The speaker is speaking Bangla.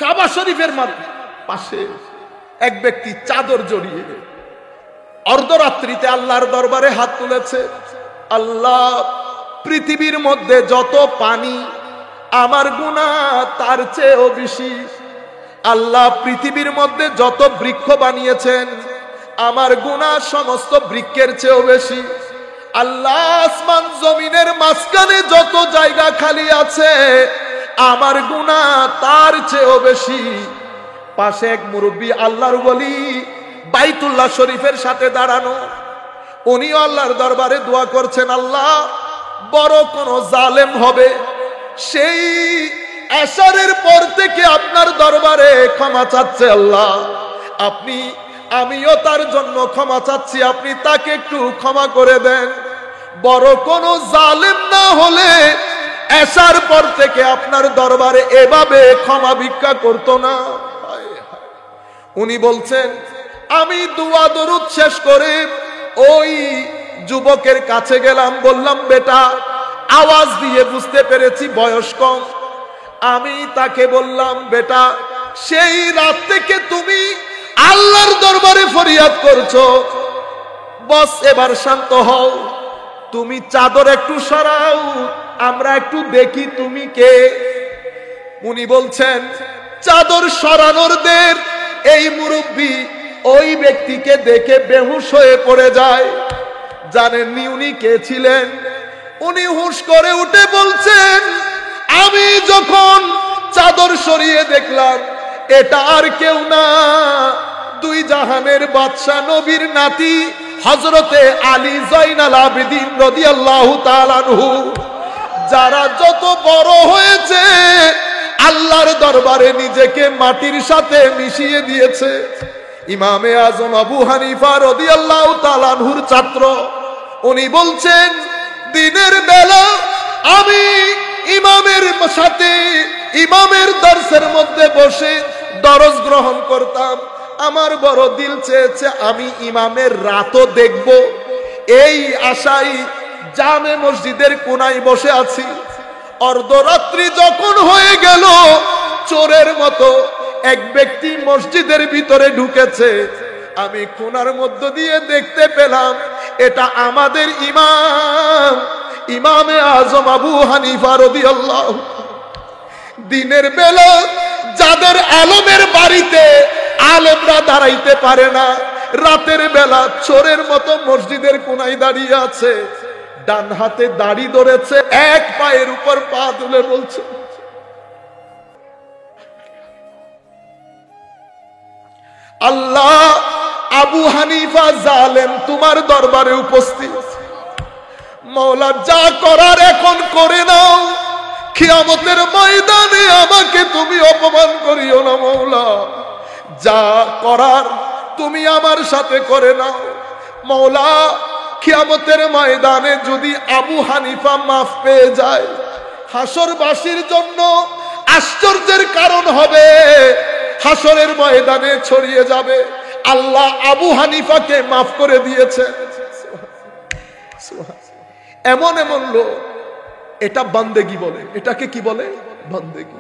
কাবা শরীফের পাশে এক ব্যক্তি চাদর জড়িয়ে অর্ধরাত্রিতে আল্লাহর দরবারে হাত তুলেছে। আল্লাহ, পৃথিবীর মধ্যে যত পানি আমার গুনাহ তার চেয়েও বেশি। আল্লাহ, পৃথিবীর মধ্যে যত বৃক্ষ বানিয়েছেন আমার গুনাহ সমস্ত বৃক্ষের চেয়েও বেশি। আল্লাহ, আসমান জমিনের মাঝখানে যত জায়গা খালি আছে আমার গুনাহ তার চেয়েও বেশি। পাশে এক মুরব্বী আল্লাহর ওলি বাইতুল্লাহ শরীফের সাথে দাঁড়ানো, উনিও আল্লাহর দরবারে দোয়া করছেন, আল্লাহ, বড় কোন জালেম হবে সেই এশারের পর থেকে আপনার দরবারে ক্ষমা চাচ্ছে। আল্লাহ, আমিও তার জন্য ক্ষমা চাচ্ছি, আপনি তাকে একটু ক্ষমা করে দেন। বড় কোন জালেম না হলে এশার পর থেকে আপনার দরবারে এভাবে ক্ষমা ভিক্ষা করতো না। উনি বলছেন, আমি দুয়া দরুদ শেষ করে ওই যুবকের কাছে গেলাম, বললাম, বেটা, আওয়াজ দিয়ে বুঝতে পেরেছি বয়স কম। আমি তাকে বললাম, বেটা, সেই রাত থেকে তুমি আল্লাহর দরবারে ফরিয়াদ করছো, বস এবার শান্ত হও, তুমি চাদর একটু সরাও, আমরা একটু দেখি তুমি কে। উনি বলছেন, চাদর সরানোর দের এই মুরব্বী ওই ব্যক্তিকে দেখে বেহুশ হয়ে পড়ে যায়। জানেননি উনি কে ছিলেন? উনি হুঁশ করে উঠে বলছেন, আমি যখন চাদর সরিয়ে দেখলাম এটা আর কেউ না, দুই জাহানের বাদশা নবীর নাতি হযরতে আলী জয়নাল আবেদিন রাদিয়াল্লাহু তাআলা আনহু, যারা যত বড় হয়েছে আল্লাহর দরবারে নিজেকে মাটির সাথে মিশিয়ে দিয়েছে। ইমামে আজম আবু হানিফা রাদিয়াল্লাহু তাআলা আনহুর ছাত্র। উনি বলছেন, দিনের বেলা আমি ইমামের সাথে ইমামের দর্শের মধ্যে বসে দরস গ্রহণ করতাম। আমার বড় দিল চেয়েছে আমি ইমামের রাতও দেখব, এই আশায় জামে মসজিদের কোনায় বসে আছি। অর্ধরাত্রি যখন হয়ে গেল, চোরের মতো এক ব্যক্তি মসজিদের ভিতরে ঢুকেছে। আমি কোনার মধ্য দিয়ে দেখতে পেলাম এটা আমাদের ইমাম, ইমামে আজম আবু হানিফা রাদিয়াল্লাহু। দিনের বেলা যাদের আলেমের বাড়িতে আলেমরা দাঁড়াইতে পারে না, রাতের বেলা চোরের মতো মসজিদের কোনায় দাঁড়িয়ে আছে, ডান হাতে দাড়ি ধরেছে, এক পায়ের উপর পা তুলে বলছে, আল্লাহ, আবু হানিফা জালেম তোমার দরবারে উপস্থিত। মওলা, যা করার এখন করে নাও, কিয়ামতের ময়দানে আমাকে তুমি অপমান করিও না। মওলা, যা করার তুমি আমার সাথে করে নাও। মওলা, কিয়ামতের ময়দানে যদি আবু হানিফা মাফ পেয়ে যায়, হাসরবাসীর জন্য আশ্চর্যের কারণ হবে, হাসরের ময়দানে ছড়িয়ে যাবে আল্লাহ আবু হানিফাকে মাফ করে দিয়েছে। এমন এমন লোক, এটা বান্দেগি বলে, এটাকে কি বলে? বান্দেগি।